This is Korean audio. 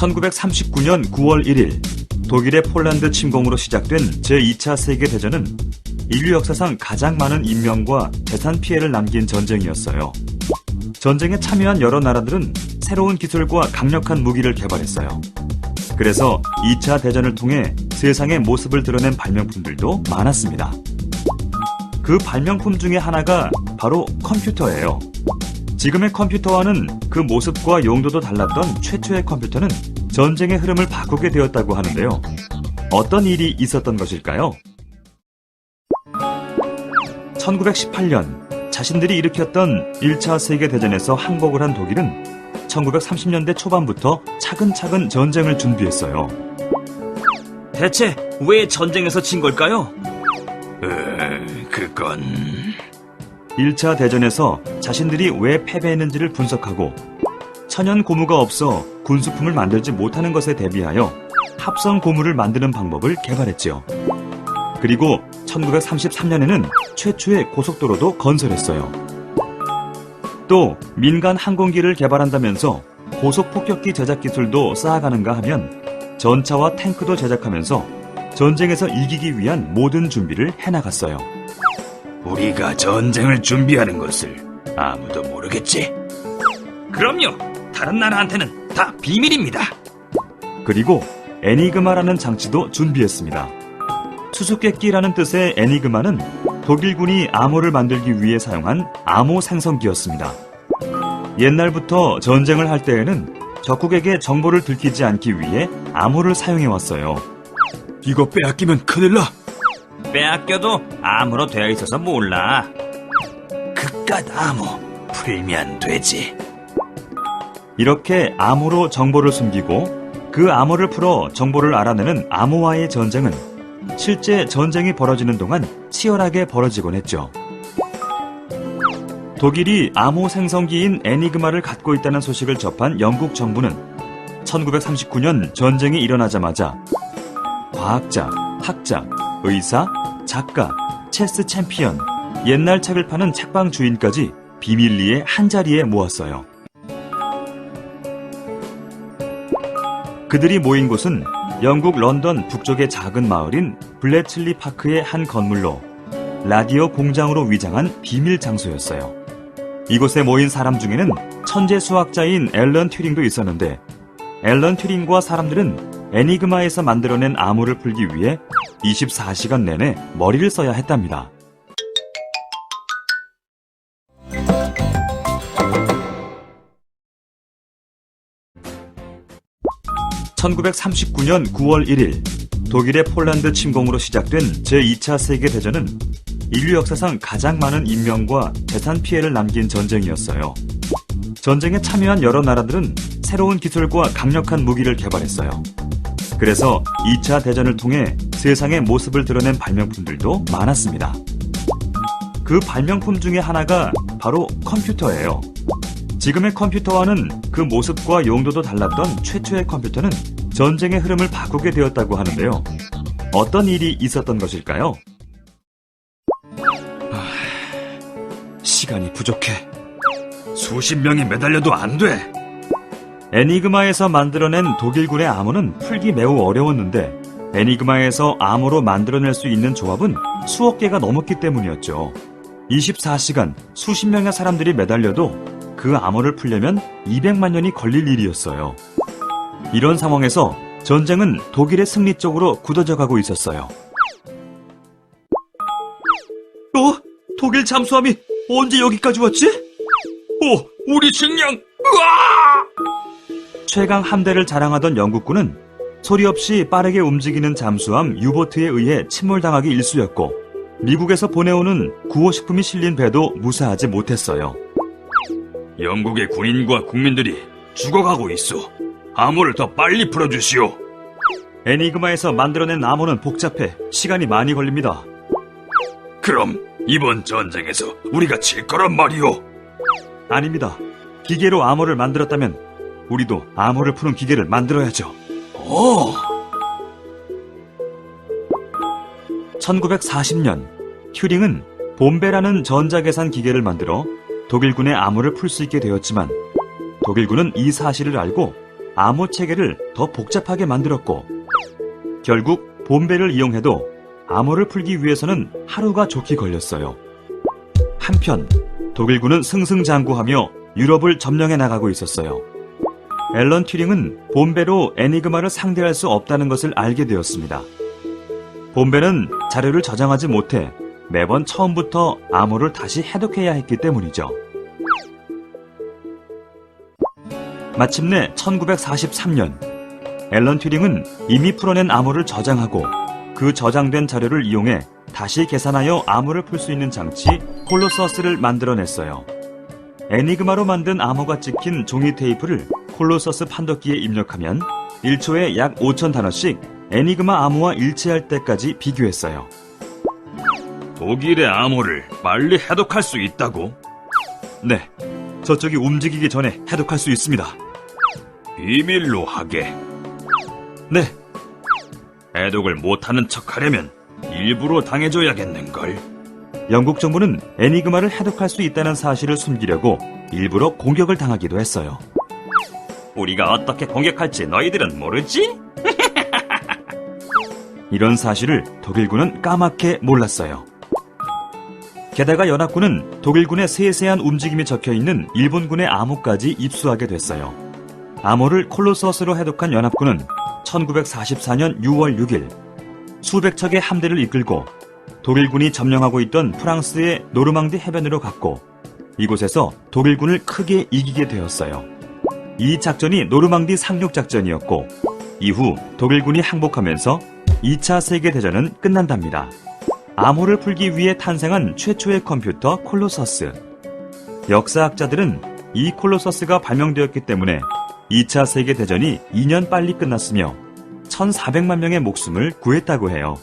1939년 9월 1일 독일의 폴란드 침공으로 시작된 제2차 세계대전은 인류 역사상 가장 많은 인명과 재산 피해를 남긴 전쟁이었어요. 전쟁에 참여한 여러 나라들은 새로운 기술과 강력한 무기를 개발했어요. 그래서 2차 대전을 통해 세상의 모습을 드러낸 발명품들도 많았습니다. 그 발명품 중에 하나가 바로 컴퓨터예요. 지금의 컴퓨터와는 그 모습과 용도도 달랐던 최초의 컴퓨터는 전쟁의 흐름을 바꾸게 되었다고 하는데요. 어떤 일이 있었던 것일까요? 1918년 자신들이 일으켰던 1차 세계대전에서 항복을 한 독일은 1930년대 초반부터 차근차근 전쟁을 준비했어요. 대체 왜 전쟁에서 진 걸까요? 그건... 1차 대전에서 자신들이 왜 패배했는지를 분석하고 천연 고무가 없어 군수품을 만들지 못하는 것에 대비하여 합성 고무를 만드는 방법을 개발했지요. 그리고 1933년에는 최초의 고속도로도 건설했어요. 또 민간 항공기를 개발한다면서 고속폭격기 제작 기술도 쌓아가는가 하면 전차와 탱크도 제작하면서 전쟁에서 이기기 위한 모든 준비를 해나갔어요. 우리가 전쟁을 준비하는 것을 아무도 모르겠지? 그럼요. 다른 나라한테는 다 비밀입니다. 그리고 애니그마라는 장치도 준비했습니다. 수수께끼라는 뜻의 애니그마는 독일군이 암호를 만들기 위해 사용한 암호 생성기였습니다. 옛날부터 전쟁을 할 때에는 적국에게 정보를 들키지 않기 위해 암호를 사용해왔어요. 이거 빼앗기면 큰일 나. 빼앗겨도 암으로 되어 있어서 몰라. 그깟 암호 풀면 되지. 이렇게 암호로 정보를 숨기고 그 암호를 풀어 정보를 알아내는 암호와의 전쟁은 실제 전쟁이 벌어지는 동안 치열하게 벌어지곤 했죠. 독일이 암호 생성기인 애니그마를 갖고 있다는 소식을 접한 영국 정부는 1939년 전쟁이 일어나자마자 과학자, 학자, 의사, 작가, 체스 챔피언, 옛날 책을 파는 책방 주인까지 비밀리에 한자리에 모았어요. 그들이 모인 곳은 영국 런던 북쪽의 작은 마을인 블래틀리 파크의 한 건물로 라디오 공장으로 위장한 비밀 장소였어요. 이곳에 모인 사람 중에는 천재 수학자인 앨런 튜링도 있었는데 앨런 튜링과 사람들은 애니그마에서 만들어낸 암호를 풀기 위해 24시간 내내 머리를 써야 했답니다. (1939년 9월 1일) 독일의 폴란드 침공으로 시작된 제2차 세계대전은 인류 역사상 가장 많은 인명과 재산 피해를 남긴 전쟁이었어요. 전쟁에 참여한 여러 나라들은 새로운 기술과 강력한 무기를 개발했어요. 그래서 2차 대전을 통해 세상의 모습을 드러낸 발명품들도 많았습니다. 그 발명품 중에 하나가 바로 컴퓨터예요. 지금의 컴퓨터와는 그 모습과 용도도 달랐던 최초의 컴퓨터는 전쟁의 흐름을 바꾸게 되었다고 하는데요. 어떤 일이 있었던 것일까요? 시간이 부족해. 수십 명이 매달려도 안 돼. 애니그마에서 만들어낸 독일군의 암호는 풀기 매우 어려웠는데 애니그마에서 암호로 만들어낼 수 있는 조합은 수억 개가 넘었기 때문이었죠. 24시간 수십 명의 사람들이 매달려도 그 암호를 풀려면 200만 년이 걸릴 일이었어요. 이런 상황에서 전쟁은 독일의 승리 쪽으로 굳어져 가고 있었어요. 독일 잠수함이 언제 여기까지 왔지? 우리 식량! 최강 함대를 자랑하던 영국군은 소리 없이 빠르게 움직이는 잠수함 유보트에 의해 침몰당하기 일쑤였고 미국에서 보내오는 구호식품이 실린 배도 무사하지 못했어요. 영국의 군인과 국민들이 죽어가고 있어. 암호를 더 빨리 풀어주시오. 애니그마에서 만들어낸 암호는 복잡해 시간이 많이 걸립니다. 그럼 이번 전쟁에서 우리가 질 거란 말이오. 아닙니다. 기계로 암호를 만들었다면 우리도 암호를 푸는 기계를 만들어야죠. 1940년 튜링은 봄베라는 전자계산 기계를 만들어 독일군의 암호를 풀 수 있게 되었지만 독일군은 이 사실을 알고 암호 체계를 더 복잡하게 만들었고, 결국 봄배를 이용해도 암호를 풀기 위해서는 하루가 좋게 걸렸어요. 한편 독일군은 승승장구하며 유럽을 점령해 나가고 있었어요. 앨런 튜링은 봄배로 애니그마를 상대할 수 없다는 것을 알게 되었습니다. 봄배는 자료를 저장하지 못해 매번 처음부터 암호를 다시 해독해야 했기 때문이죠. 마침내 1943년 앨런 튜링은 이미 풀어낸 암호를 저장하고 그 저장된 자료를 이용해 다시 계산하여 암호를 풀 수 있는 장치 콜로서스를 만들어냈어요. 애니그마로 만든 암호가 찍힌 종이 테이프를 콜로서스 판독기에 입력하면 1초에 약 5,000단어씩 애니그마 암호와 일치할 때까지 비교했어요. 독일의 암호를 빨리 해독할 수 있다고? 네, 저쪽이 움직이기 전에 해독할 수 있습니다. 비밀로 하게. 네, 해독을 못하는 척하려면 일부러 당해줘야겠는걸. 영국 정부는 애니그마를 해독할 수 있다는 사실을 숨기려고 일부러 공격을 당하기도 했어요. 우리가 어떻게 공격할지 너희들은 모르지? 이런 사실을 독일군은 까맣게 몰랐어요. 게다가 연합군은 독일군의 세세한 움직임이 적혀있는 일본군의 암호까지 입수하게 됐어요. 암호를 콜로서스로 해독한 연합군은 1944년 6월 6일 수백 척의 함대를 이끌고 독일군이 점령하고 있던 프랑스의 노르망디 해변으로 갔고 이곳에서 독일군을 크게 이기게 되었어요. 이 작전이 노르망디 상륙작전이었고 이후 독일군이 항복하면서 2차 세계대전은 끝난답니다. 암호를 풀기 위해 탄생한 최초의 컴퓨터 콜로서스. 역사학자들은 이 콜로서스가 발명되었기 때문에 2차 세계대전이 2년 빨리 끝났으며 1,400만 명의 목숨을 구했다고 해요.